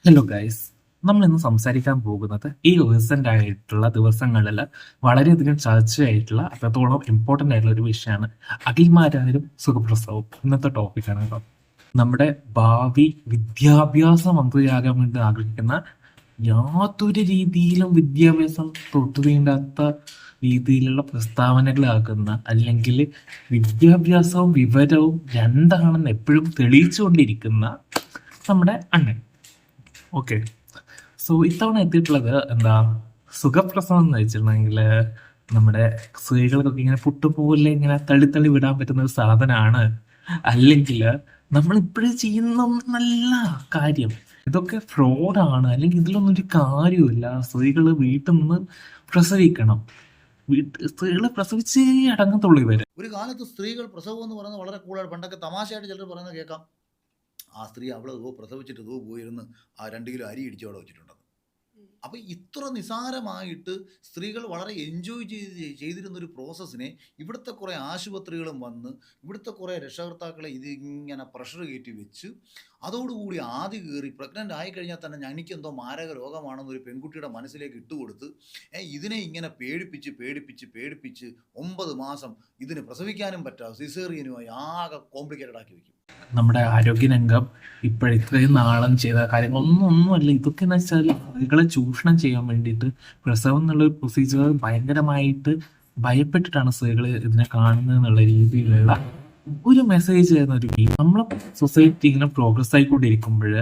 Hello guys, നമ്മൾ ഇന്ന് സംസാരിക്കാൻ പോകുന്നത് ഈ റീസെന്റ് ആയിട്ടുള്ള ദിവസങ്ങളിൽ വളരെയധികം ചർച്ചയായിട്ടുള്ള അത്രത്തോളം ഇമ്പോർട്ടന്റ് ആയിട്ടുള്ള ഒരു വിഷയമാണ് അഖിൽമാരാരും സുഖപ്രസവവും. ഇന്നത്തെ ടോപ്പിക്കാണ് കേട്ടോ. നമ്മുടെ ഭാവി വിദ്യാഭ്യാസ മന്ത്രിയാകാൻ വേണ്ടി ആഗ്രഹിക്കുന്ന യാതൊരു രീതിയിലും വിദ്യാഭ്യാസം തൊട്ടു തീണ്ടാത്ത രീതിയിലുള്ള പ്രസ്താവനകളാക്കുന്ന, അല്ലെങ്കിൽ വിദ്യാഭ്യാസവും വിവരവും രണ്ടാണെന്ന് എപ്പോഴും തെളിയിച്ചുകൊണ്ടിരിക്കുന്ന നമ്മുടെ അണ്ണൻ. ഓക്കെ, സോ ഇത്തവണ എത്തിയിട്ടുള്ളത് എന്താ, സുഖപ്രസവം എന്ന് വെച്ചിട്ടുണ്ടെങ്കിൽ നമ്മുടെ സ്ത്രീകൾക്കൊക്കെ ഇങ്ങനെ പുട്ടുപോലെ ഇങ്ങനെ തള്ളി വിടാൻ പറ്റുന്ന ഒരു സാധനമാണ്. അല്ലെങ്കിൽ നമ്മൾ ഇപ്പോഴും ചെയ്യുന്ന നല്ല കാര്യം ഇതൊക്കെ ഫ്രോഡാണ്, അല്ലെങ്കിൽ ഇതിലൊന്നും ഒരു കാര്യമില്ല. സ്ത്രീകൾ വീട്ടിൽ നിന്ന് പ്രസവിക്കണം, സ്ത്രീകളെ പ്രസവിച്ചേ അടങ്ങത്തുള്ളൂ ഇവര്. ഒരു കാലത്ത് സ്ത്രീകൾ പ്രസവം എന്ന് പറയുന്നത് വളരെ കൂടുതൽ, പണ്ടൊക്കെ തമാശയായിട്ട് ചിലർ പറയുന്നത് കേൾക്കാം, ആ സ്ത്രീ അവള് പ്രസവിച്ചിട്ട് പോയിരുന്ന് ആ 2 കിലോ അരി ഇടിച്ച് അവിടെ വെച്ചിട്ടുണ്ടെന്ന്. അപ്പൊ ഇത്ര നിസാരമായിട്ട് സ്ത്രീകൾ വളരെ എൻജോയ് ചെയ്തിരുന്നൊരു പ്രോസസ്സിനെ ഇവിടുത്തെ കുറെ ആശുപത്രികളും വന്ന് ഇവിടുത്തെ കുറെ രക്ഷകർത്താക്കളെ ഇതിങ്ങനെ പ്രഷർ കയറ്റി വെച്ച് അതോടുകൂടി ആദ്യ കയറി പ്രഗ്നൻ്റ് ആയിക്കഴിഞ്ഞാൽ തന്നെ എനിക്കെന്തോ മാരക രോഗമാണെന്നൊരു പെൺകുട്ടിയുടെ മനസ്സിലേക്ക് ഇട്ടുകൊടുത്ത് ഇതിനെ ഇങ്ങനെ പേടിപ്പിച്ച് 9 മാസം ഇതിന് പ്രസവിക്കാനും പറ്റാതെ സിസേറിയനുമായി ആകെ കോംപ്ലിക്കേറ്റഡ് ആക്കി വെക്കും. നമ്മുടെ ആരോഗ്യരംഗം ഇത്രയും നാളം ചെയ്ത കാര്യങ്ങളൊന്നുമല്ല. ഇതൊക്കെ എന്ന് വെച്ചാൽ സ്ത്രീകളെ ചൂഷണം ചെയ്യാൻ വേണ്ടിയിട്ട് പ്രസവം എന്നുള്ള ഒരു പ്രൊസീജിയർ ഭയങ്കരമായിട്ട് ഭയപ്പെട്ടിട്ടാണ് സ്ത്രീകൾ ഇതിനെ കാണുന്നത് എന്നുള്ള രീതിയിലുള്ള ഒരു മെസ്സേജ് ആയിരുന്നു ഒരു നമ്മളെ സൊസൈറ്റി ഇങ്ങനെ പ്രോഗ്രസ് ആയിക്കൊണ്ടിരിക്കുമ്പോൾ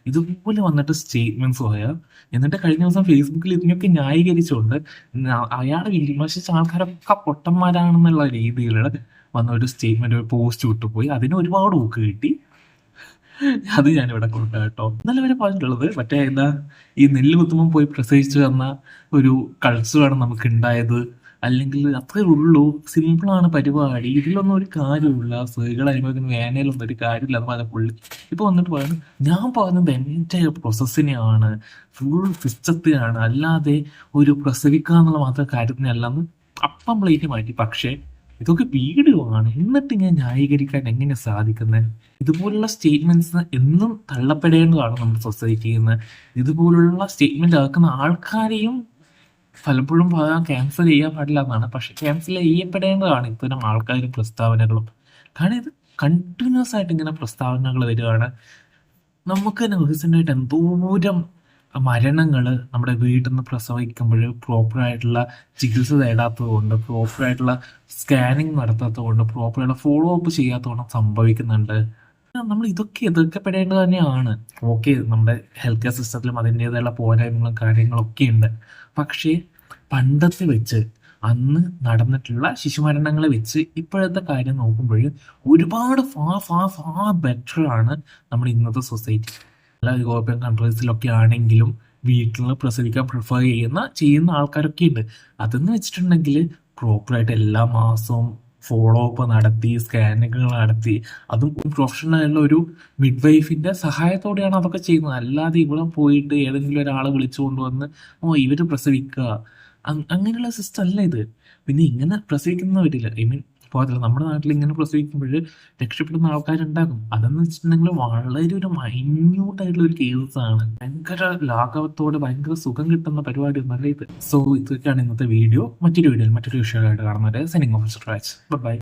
ഇതുപോലെ വന്നിട്ട് സ്റ്റേറ്റ്മെന്റ്സ് പോയാൽ, എന്നിട്ട് കഴിഞ്ഞ ദിവസം ഫേസ്ബുക്കിൽ ഇതിനൊക്കെ ന്യായീകരിച്ചുകൊണ്ട് അയാളെ വിമർശിച്ച ആൾക്കാരൊക്കെ പൊട്ടന്മാരാണെന്നുള്ള രീതിയിലുള്ള വന്ന ഒരു സ്റ്റേറ്റ്മെന്റ്, ഒരു പോസ്റ്റ് വിട്ടുപോയി. അതിന് ഒരുപാട് ഊക്ക് കിട്ടി. അത് ഞാനിവിടെ കൊടുക്കാം കേട്ടോ. ഇന്നലെ വരെ പറഞ്ഞിട്ടുള്ളത് മറ്റേ എന്താ, ഈ നെല്ല് കുത്തുമ്പോൾ പോയി പ്രസവിച്ചു തന്ന ഒരു കൾച്ചറാണ് നമുക്ക് ഉണ്ടായത്, അല്ലെങ്കിൽ അത്രേ ഉള്ളൂ, സിമ്പിളാണ് പരിപാടി, ഇതിലൊന്നും ഒരു കാര്യമില്ല, സ്ത്രീകൾ അനുഭവിക്കുന്ന വേനയിലൊന്നും ഒരു കാര്യമില്ല എന്ന് പറഞ്ഞ പുള്ളി ഇപ്പൊ വന്നിട്ട് പറയുന്നത്, ഞാൻ പറയുന്നത് എൻ്റെ പ്രോസസ്സിനെയാണ്, ഫുൾ സിസ്റ്റത്തിനാണ്, അല്ലാതെ ഒരു പ്രസവിക്കുക എന്നുള്ള മാത്രം കാര്യത്തിനല്ലെന്ന് അപ്പം പ്ലേറ്റ് മാറ്റി. പക്ഷേ ഇതൊക്കെ വീഡിയോ ആണ്, എന്നിട്ട് ഞാൻ ന്യായീകരിക്കാൻ എങ്ങനെ സാധിക്കുന്നത്? ഇതുപോലുള്ള സ്റ്റേറ്റ്മെന്റ്സ് എന്നും തള്ളപ്പെടേണ്ടതാണ് നമ്മുടെ സൊസൈറ്റിയിൽ നിന്ന്. ഇതുപോലുള്ള സ്റ്റേറ്റ്മെന്റ് ആക്കുന്ന ആൾക്കാരെയും പലപ്പോഴും ക്യാൻസൽ ചെയ്യാൻ പാടില്ല എന്നാണ്, പക്ഷെ ക്യാൻസൽ ചെയ്യപ്പെടേണ്ടതാണ് ഇത്തരം ആൾക്കാരും പ്രസ്താവനകളും. കാരണം ഇത് കണ്ടിന്യൂസ് ആയിട്ട് ഇങ്ങനെ പ്രസ്താവനകൾ വരികയാണ്. നമുക്ക് തന്നെ റീസെൻ്റായിട്ട് എന്തോരം മരണങ്ങൾ നമ്മുടെ വീട്ടിൽ നിന്ന് പ്രസവിക്കുമ്പോൾ പ്രോപ്പറായിട്ടുള്ള ചികിത്സ തേടാത്തത് കൊണ്ട്, പ്രോപ്പറായിട്ടുള്ള സ്കാനിങ് നടത്താത്തത് കൊണ്ട്, പ്രോപ്പറായിട്ടുള്ള ഫോളോ അപ്പ് ചെയ്യാത്തത് കൊണ്ട് സംഭവിക്കുന്നുണ്ട്. നമ്മൾ ഇതൊക്കെ എതിർക്കപ്പെടേണ്ടത് തന്നെയാണ്. ഓക്കെ, നമ്മുടെ ഹെൽത്ത് കെയർ സിസ്റ്റത്തിലും അതിൻ്റെതായുള്ള പോരായ്മകളും കാര്യങ്ങളൊക്കെ ഉണ്ട്. പക്ഷേ പണ്ടത്തെ വെച്ച്, അന്ന് നടന്നിട്ടുള്ള ശിശുമരണങ്ങളെ വെച്ച് ഇപ്പോഴത്തെ കാര്യം നോക്കുമ്പോൾ ഒരുപാട് ഫാർ ബെറ്റർ ആണ് നമ്മുടെ ഇന്നത്തെ സൊസൈറ്റി. പല യൂറോപ്യൻ കൺട്രീസിലൊക്കെ ആണെങ്കിലും വീട്ടിൽ പ്രസവിക്കാൻ പ്രിഫർ ചെയ്യുന്ന ആൾക്കാരൊക്കെ ഉണ്ട്. അതെന്ന് വെച്ചിട്ടുണ്ടെങ്കിൽ പ്രോപ്പറായിട്ട് എല്ലാ മാസവും ഫോളോ അപ്പ് നടത്തി, സ്കാനിങ്ങുകൾ നടത്തി, അതും പ്രൊഫഷണൽ ആയിട്ടുള്ള ഒരു മിഡ് വൈഫിന്റെ സഹായത്തോടെയാണ് അതൊക്കെ ചെയ്യുന്നത്. അല്ലാതെ ഇവിടെ പോയിട്ട് ഏതെങ്കിലും ഒരാളെ വിളിച്ചു കൊണ്ടുവന്ന് ഇവര് പ്രസവിക്കുക, അങ്ങനെയുള്ള സിസ്റ്റം അല്ല ഇത്. പിന്നെ ഇങ്ങനെ പ്രസവിക്കുന്നവരില്ല, ഐ മീൻ പോകത്തില്ല, നമ്മുടെ നാട്ടിൽ ഇങ്ങനെ പ്രസവിക്കുമ്പോൾ രക്ഷപ്പെടുന്ന ആൾക്കാരുണ്ടാകും. അതെന്ന് വെച്ചിട്ടുണ്ടെങ്കിൽ വളരെ ഒരു മൈന്യൂട്ടായിട്ടുള്ള ഒരു കേസാണ്. ഭയങ്കര ലാഘവത്തോടെ ഭയങ്കര സുഖം കിട്ടുന്ന പരിപാടി ഒന്നല്ല ഇത്. സോ ഇതൊക്കെയാണ് ഇന്നത്തെ വീഡിയോ. മറ്റൊരു വീഡിയോയിൽ മറ്റൊരു വിഷയമായിട്ട് കാണുന്നത്. Signing off by.